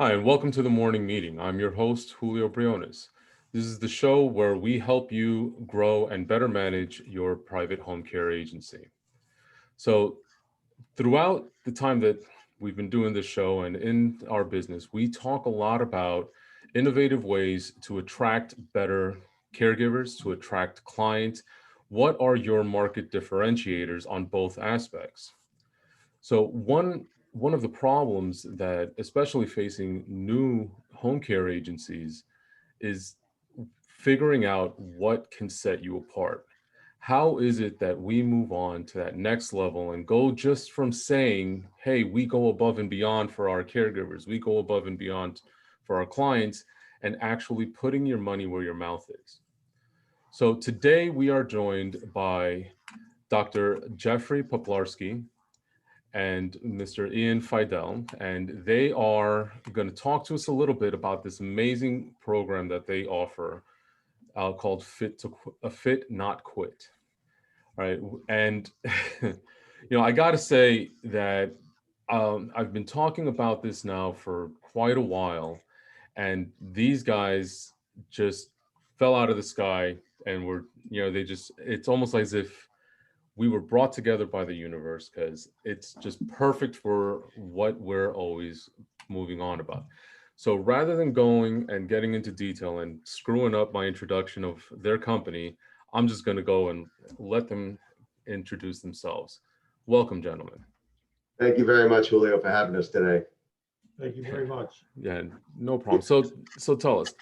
Hi, and welcome to the morning meeting. I'm your host, Julio Briones. This is the show where we help you grow and better manage your private home care agency. So, throughout the time that we've been doing this show and in our business, we talk a lot about innovative ways to attract better caregivers, to attract clients. What are your market differentiators on both aspects? So one of the problems that especially facing new home care agencies is figuring out what can set you apart. How is it that we move on to that next level and go just from saying, hey, we go above and beyond for our caregivers, we go above and beyond for our clients, and actually putting your money where your mouth is? So today we are joined by Dr. Jeffrey Poplarski and Mr. Ian Fidel, and they are going to talk to us a little bit about this amazing program that they offer called Fit Not Quit. All right, and I got to say that I've been talking about this now for quite a while, and these guys just fell out of the sky, and they just, it's almost as if we were brought together by the universe because it's just perfect for what we're always moving on about. So rather than going and getting into detail and screwing up my introduction of their company, I'm just going to go and let them introduce themselves. Welcome, gentlemen. Thank you very much, Julio, for having us today. Thank you very much. Yeah, no problem. So tell us,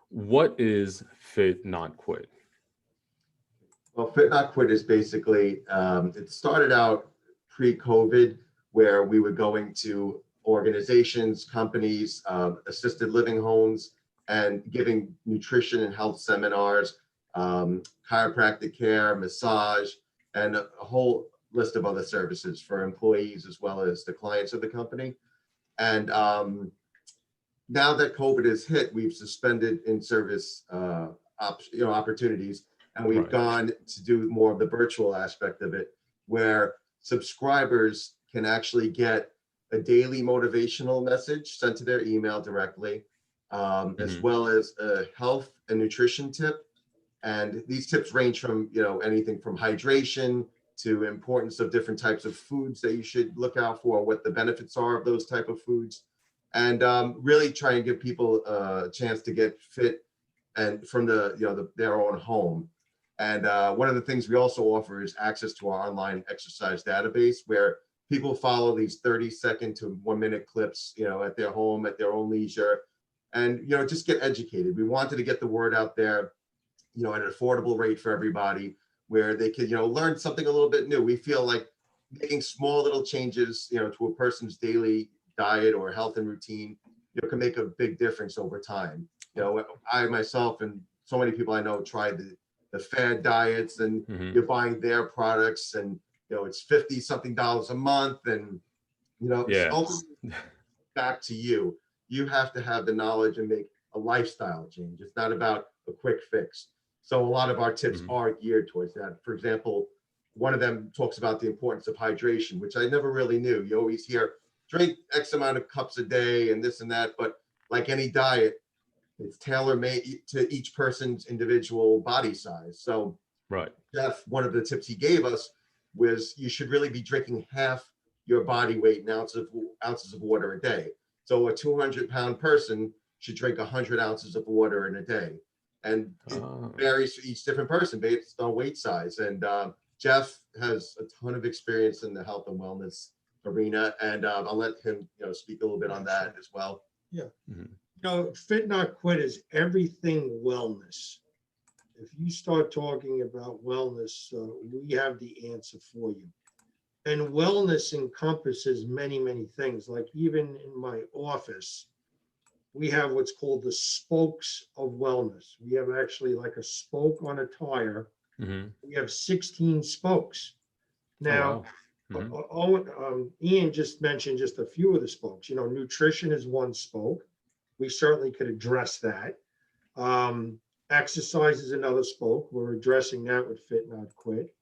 what is Fit Not Quit? Well, Fit Not Quit is basically, it started out pre-COVID, where we were going to organizations, companies, assisted living homes, and giving nutrition and health seminars, chiropractic care, massage, and a whole list of other services for employees as well as the clients of the company. And now that COVID has hit, we've suspended in-service opportunities, and we've Right. gone to do more of the virtual aspect of it, where subscribers can actually get a daily motivational message sent to their email directly, as Mhm. well as a health and nutrition tip. And these tips range from anything from hydration to importance of different types of foods that you should look out for, what the benefits are of those type of foods, and really try and give people a chance to get fit and from their own home. And one of the things we also offer is access to our online exercise database, where people follow these 30-second to 1-minute clips, at their home, at their own leisure, and just get educated. We wanted to get the word out there, at an affordable rate for everybody, where they could, learn something a little bit new. We feel like making small little changes, to a person's daily diet or health and routine, can make a big difference over time. I myself and so many people I know tried the fad diets, and Mhm. you're buying their products, and it's 50 something dollars a month, and it's Yeah. ultimately back to you. You have to have the knowledge and make a lifestyle change. It's not about a quick fix. So a lot of our tips Mhm. are geared towards that. For example, one of them talks about the importance of hydration, which I never really knew. You always hear drink X amount of cups a day and this and that, but like any diet, it's tailor made to each person's individual body size. So Right. Jeff, one of the tips he gave us was you should really be drinking half your body weight in ounces of water a day. So a 200-pound person should drink 100 ounces of water in a day. And it Ah. varies for each different person based on weight size. And Jeff has a ton of experience in the health and wellness arena. And I'll let him speak a little bit on that as well. Yeah. Mhm. Fit Not Quit is everything wellness. If you start talking about wellness, we have the answer for you. And wellness encompasses many, many things. Like even in my office, we have what's called the spokes of wellness. We have actually like a spoke on a tire. Mhm. We have 16 spokes. Oh Now, wow. Mhm. Ian just mentioned just a few of the spokes. Nutrition is one spoke. We certainly could address that. Um, Exercise is another spoke. We're addressing that with Fit Not Quit.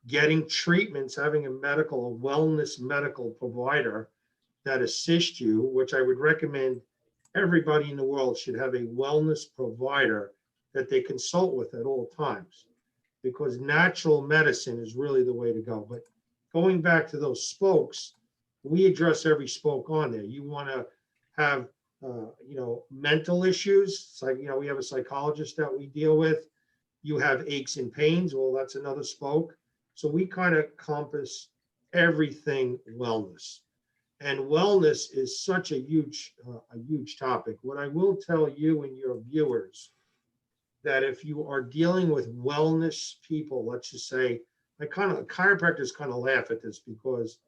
Getting treatments, having a wellness medical provider that assists you, which I would recommend everybody in the world should have a wellness provider that they consult with at all times, because natural medicine is really the way to go. But going back to those spokes, we address every spoke on there. You want to have, mental issues. Like, we have a psychologist that we deal with. You have aches and pains. Well, that's another spoke. So we kind of compass everything wellness. And wellness is such a huge topic. What I will tell you and your viewers, that if you are dealing with wellness people, let's just say, chiropractors kind of laugh at this, because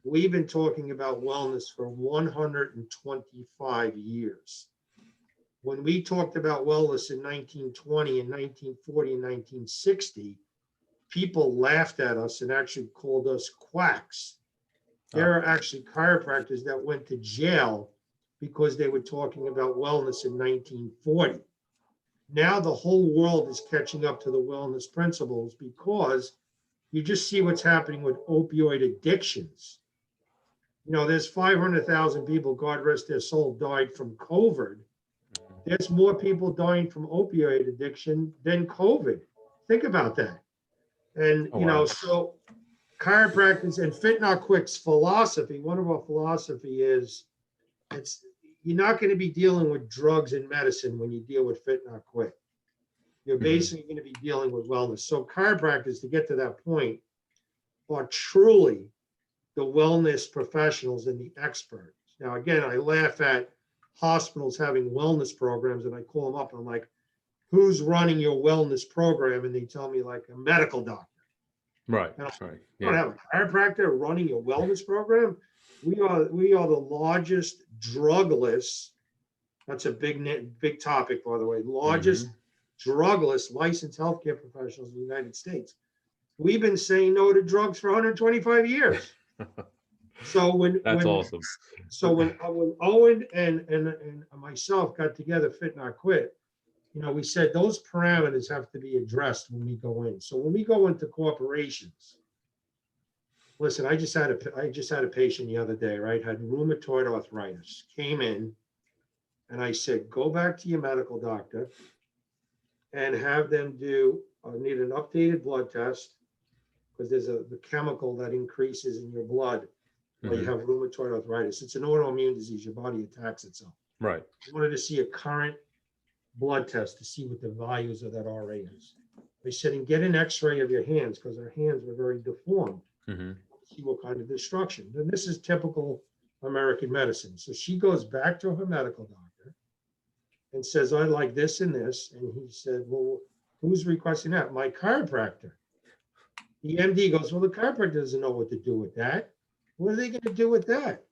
we've been talking about wellness for 125 years. When we talked about wellness in 1920 and 1940 and 1960, people laughed at us and actually called us quacks. There are actually chiropractors that went to jail because they were talking about wellness in 1940. Now the whole world is catching up to the wellness principles, because you just see what's happening with opioid addictions. There's 500,000 people, God rest their soul, died from COVID. There's more people dying from opioid addiction than COVID. Think about that. And, wow. So chiropractors and Fit Not Quick's philosophy, one of our philosophy is, you're not going to be dealing with drugs and medicine when you deal with Fit Not Quick. You're basically going to be dealing with wellness. So chiropractors, to get to that point, are truly the wellness professionals and the experts. Now, again, I laugh at hospitals having wellness programs, and I call them up and I'm like, who's running your wellness program? And they tell me, like, a medical doctor. Right. Now, Right. you don't have a chiropractor running your wellness program. We are the largest drugless. That's a big topic, by the way. Largest drugless licensed healthcare professionals in the United States. We've been saying no to drugs for 125 years. So when awesome. So when Owen and myself got together, Fit Not Quit, we said those parameters have to be addressed when we go in. So when we go into corporations, listen, I just had a patient the other day, right? Had rheumatoid arthritis, came in, and I said, go back to your medical doctor and have them need an updated blood test, because there's the chemical that increases in your blood while you have rheumatoid arthritis. It's an autoimmune disease. Your body attacks itself. Right. I wanted to see a current blood test to see what the values of that RA is. I said, and get an x-ray of your hands, because her hands were very deformed. See what kind of destruction. And this is typical American medicine. So she goes back to her medical doctor and says, I like this and this. And he said, well, who's requesting that? My chiropractor. The MD goes, well, the chiropractor doesn't know what to do with that. What are they going to do with that?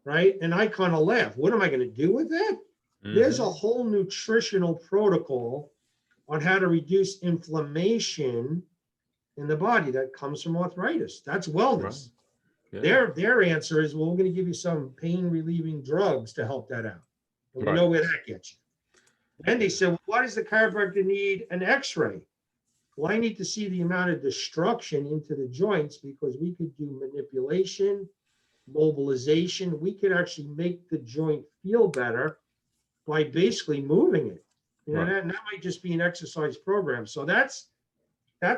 Right? And I kind of laugh. What am I going to do with that? There's a whole nutritional protocol on how to reduce inflammation in the body that comes from arthritis. That's wellness. Right. Yeah. Their answer is, well, we're going to give you some pain relieving drugs to help that out. And we know where that gets you. Then they said, well, why does the chiropractor need an x-ray? Well, I need to see the amount of destruction into the joints, because we could do manipulation, mobilization. We could actually make the joint feel better by basically moving it. That might just be an exercise program. So that's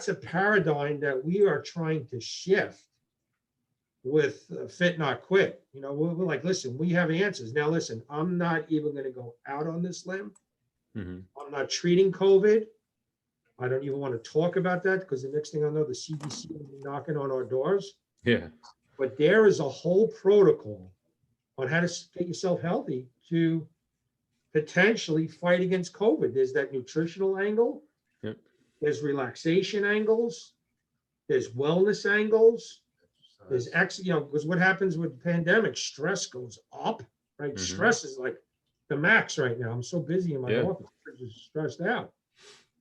a paradigm that we are trying to shift with Fit Not Quit. We're like, listen, we have answers. Now, listen, I'm not even going to go out on this limb. I'm not treating COVID. I don't even want to talk about that, because the next thing I know, the CDC will be knocking on our doors. Yeah. But there is a whole protocol on how to get yourself healthy to potentially fight against COVID. There's that nutritional angle. Yep. There's relaxation angles. There's wellness angles. There's because what happens with pandemic, stress goes up, right? Stress is like the max right now. I'm so busy in my office, just stressed out.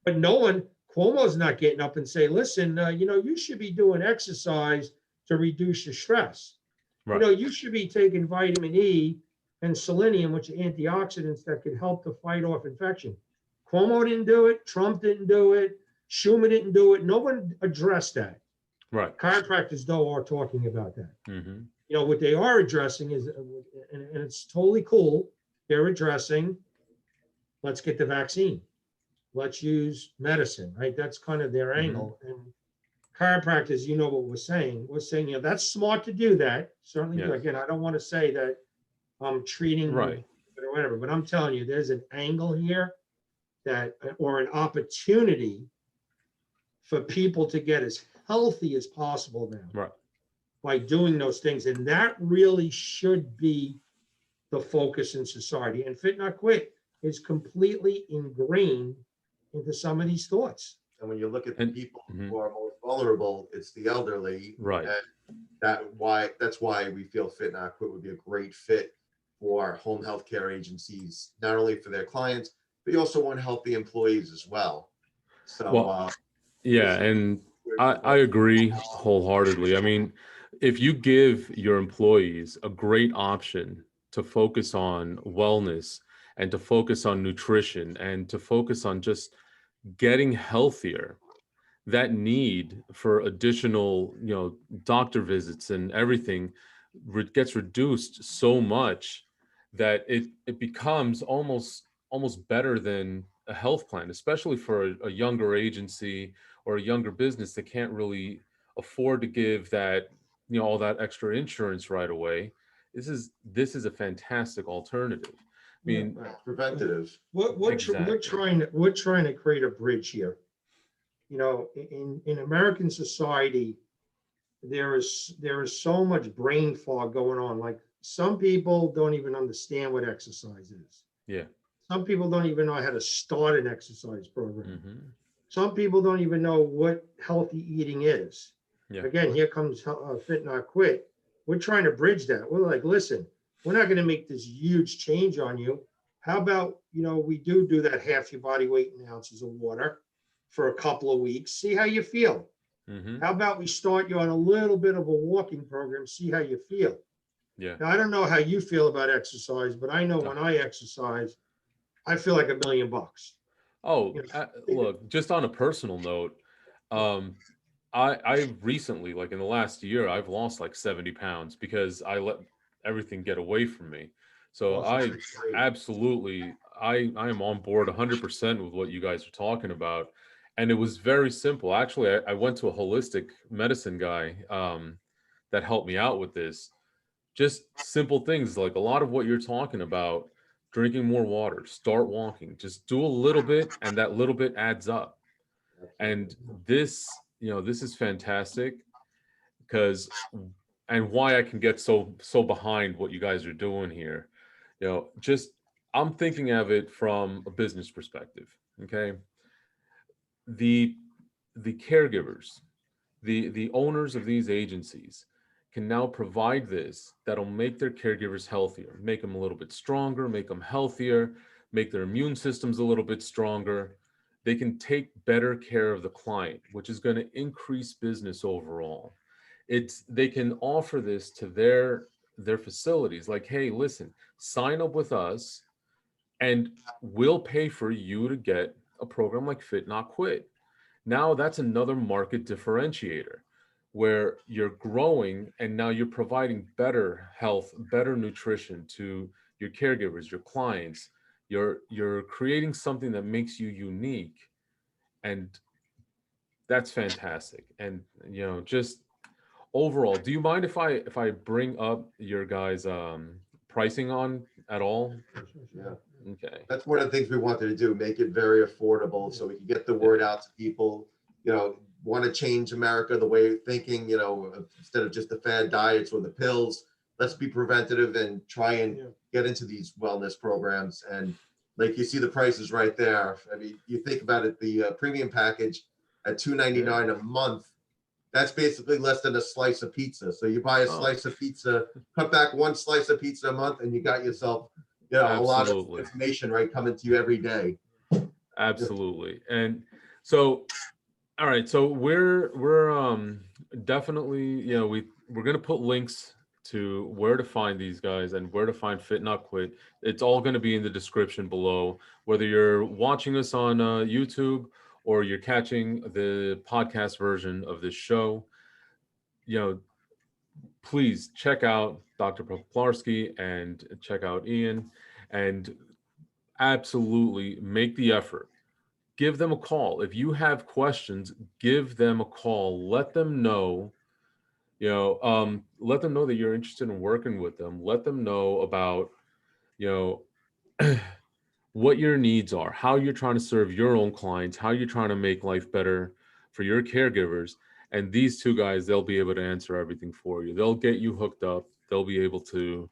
But Cuomo's not getting up and say, listen, you should be doing exercise to reduce your stress. Right. You should be taking vitamin E and selenium, which are antioxidants that could help to fight off infection. Cuomo didn't do it. Trump didn't do it. Schumer didn't do it. No one addressed that. Right. Chiropractors, though, are talking about that. What they are addressing is, and it's totally cool, they're addressing, let's get the vaccine. Let's use medicine, right? That's kind of their angle. And chiropractors, you know what we're saying, that's smart to do that. Certainly do. Yes. Again, I don't want to say that I'm treating you Right. or whatever, but I'm telling you, there's an angle here that, or an opportunity for people to get as healthy as possible now Right. by doing those things. And that really should be the focus in society. And Fit Not Quit is completely ingrained into some of these thoughts. And when you look at the And people mhm, who are most vulnerable, it's the elderly. right. And that's why we feel Fit Not Quit would be a great fit for home healthcare agencies, not only for their clients, but you also want healthy employees as well. So Well, yeah, this and we're I agree wholeheartedly. I mean, if you give your employees a great option to focus on wellness and to focus on nutrition and to focus on just getting healthier, that need for additional, doctor visits and everything gets reduced so much that it becomes almost better than a health plan, especially for a younger agency or a younger business that can't really afford to give that, all that extra insurance right away. This is a fantastic alternative. I Yeah. mean, preventative. exactly. We're trying to create a bridge here. In American society, there is so much brain fog going on. Like some people don't even understand what exercise is. Yeah. Some people don't even know how to start an exercise program. Hmm. Some people don't even know what healthy eating is. Yeah. Again, here comes Fit Not Quit. We're trying to bridge that. We're like, listen, we're not going to make this huge change on you. How about, we do that half your body weight in ounces of water for a couple of weeks, see how you feel. Hmm. How about we start you on a little bit of a walking program, see how you feel. Yeah. Now, I don't know how you feel about exercise, but I know No. when I exercise, I feel like $1,000,000. Oh, You look, just on a personal note, know, um, I recently, like in the last year, I've lost like 70 pounds because I let everything get away from me. So awesome. I That's great. absolutely, I am on board 100% with what you guys are talking about. And it was very simple. Actually, I went to a holistic medicine guy that helped me out with this. Just simple things like a lot of what you're talking about, drinking more water, start walking, just do a little bit, and that little bit adds up. Absolutely. And this is fantastic because, and why I can get so behind what you guys are doing here. Just I'm thinking of it from a business perspective. Okay. The the caregivers, the owners of these agencies can now provide this that'll make their caregivers healthier, make them a little bit stronger, make them healthier, make their immune systems a little bit stronger. They can take better care of the client, which is going to increase business overall. They can offer this to their facilities like, hey, listen, sign up with us and we'll pay for you to get a program like Fit Not Quit. Now that's another market differentiator where you're growing and now you're providing better health, better nutrition to your caregivers, your clients. You're creating something that makes you unique, and that's fantastic. And just overall, do you mind if I bring up your guys pricing on at all? Yeah. Okay. That's one of the things we wanted to do, make it very affordable so we can get the Yeah. word out to people, want to change America, the way of thinking, instead of just the fad diets or the pills, let's be preventative and try and get into these wellness programs. And like you see the prices right there. I mean, you think about it, the premium package at $299 a month, that's basically less than a slice of pizza. So you buy a Oh, slice of pizza, cut back one slice of pizza a month, and you got yourself, a lot of absolutely. information right coming to you every day. Absolutely. And so, all right, so we're definitely, we're gonna put links to where to find these guys and where to find Fit Not Quit. It's all gonna be in the description below, whether you're watching us on YouTube or you're catching the podcast version of this show. You know, please check out Dr. Poplarski and check out Ian, and absolutely make the effort. Give them a call. If you have questions, give them a call. Let them know, let them know that you're interested in working with them. Let them know about, you know, what your needs are, how you're trying to serve your own clients, how you're trying to make life better for your caregivers. And these two guys, they'll be able to answer everything for you. They'll get you hooked up. They'll be able to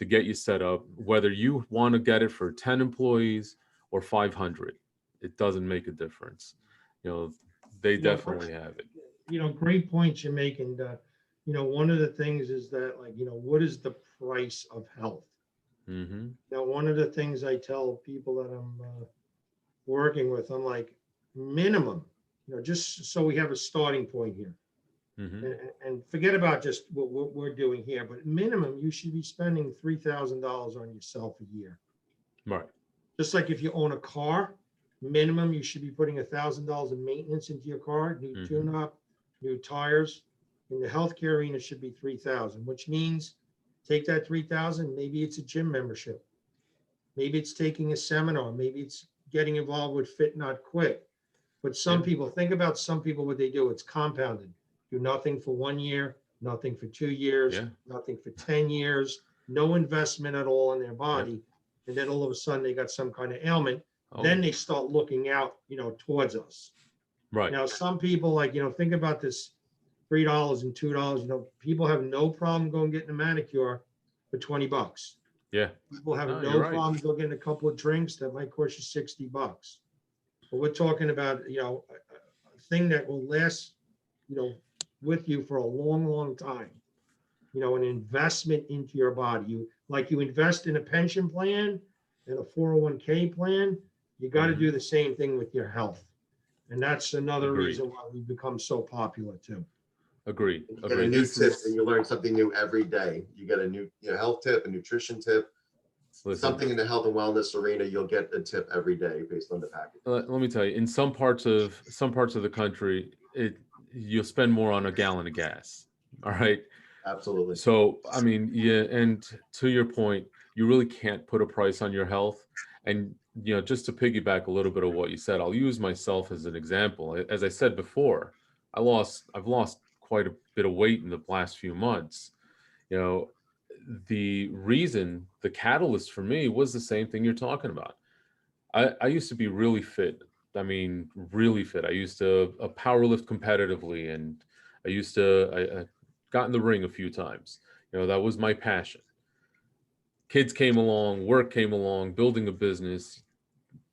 get you set up, whether you want to get it for 10 employees or 500. It doesn't make a difference. You know, they You know, definitely have it. great points you're making. One of the things is that, like, what is the price of health? Mm-hmm. Now, one of the things I tell people that I'm working with, I'm like, minimum, just so we have a starting point here. Mm-hmm. And forget about just what we're doing here, but minimum, you should be spending $3,000 on yourself a year. Right. Just like if you own a car, minimum, you should be putting $1,000 in maintenance into your car, new Mhm. tune-up, new tires. In the healthcare arena, it should be 3,000, which means take that 3,000. Maybe it's a gym membership. Maybe it's taking a seminar. Maybe it's getting involved with Fit Not Quit. But some Yeah. people, think about some people, what they do, it's compounded. Do nothing for 1 year, nothing for 2 years, Yeah. nothing for 10 years, no investment at all in their body. Yep. And then all of a sudden they got some kind of ailment. Oh, Then they start looking out, towards us. right. Now, some people, like, think about this $3 and $2. People have no problem going getting a manicure for $20. Yeah. People have No, no you're right. problem go getting a couple of drinks that might cost you $60. But we're talking about, a thing that will last, with you for a long, long time. An investment into your body. You invest in a pension plan and a 401k plan, you got to Mhm. do the same thing with your health. And that's another Agreed. reason why we've become so popular too. Agreed. You get a Agreed. new This tip is, and you learn something new every day. You get a new health tip, a nutrition tip, listen, something in the health and wellness arena. You'll get a tip every day based on the package. let me tell you, in some parts of the country, you'll spend more on a gallon of gas. All right. Absolutely. So, I mean, yeah, and to your point, you really can't put a price on your health. And, just to piggyback a little bit of what you said, I'll use myself as an example. As I said before, I've lost quite a bit of weight in the last few months. You know, the catalyst for me was the same thing you're talking about. I used to be really fit. I mean, really fit. I used to power lift competitively, and I got in the ring a few times. That was my passion. Kids came along, work came along, building a business,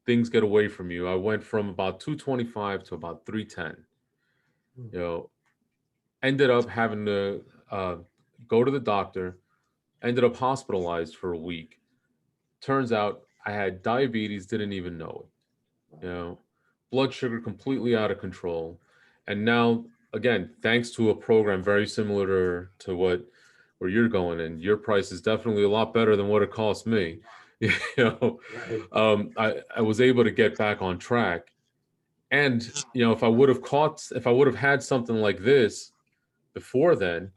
things get away from you. I went from about 225 to about 310. You know, ended up having to go to the doctor, ended up hospitalized for a week. Turns out I had diabetes, didn't even know it. Blood sugar completely out of control. And now, again, thanks to a program very similar to where you're going, and your price is definitely a lot better than what it cost me. you know, Right. I was able to get back on track. And if I would have had something like this before then,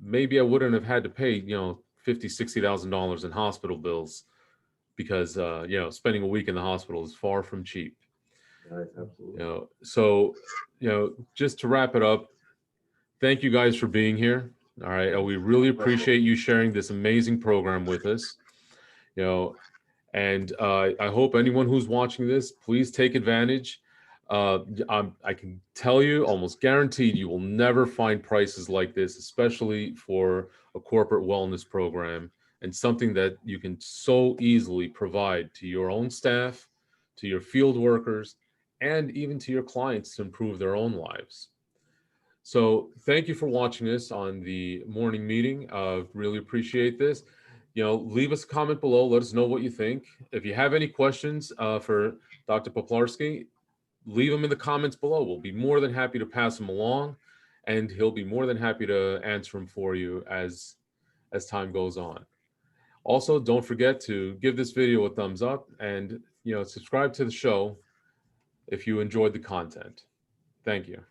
maybe I wouldn't have had to pay, $50,000, $60,000 in hospital bills, because spending a week in the hospital is far from cheap. Right, absolutely. So just to wrap it up, thank you guys for being here. All right, we really appreciate you sharing this amazing program with us. And I hope anyone who's watching this, please take advantage. I can tell you, almost guaranteed, you will never find prices like this, especially for a corporate wellness program, and something that you can so easily provide to your own staff, to your field workers, and even to your clients to improve their own lives. So thank you for watching this on the morning meeting. Really appreciate this. Leave us a comment below. Let us know what you think. If you have any questions for Dr. Poplarski, leave them in the comments below. We'll be more than happy to pass them along, and he'll be more than happy to answer them for you as time goes on. Also, don't forget to give this video a thumbs up, and subscribe to the show if you enjoyed the content. Thank you.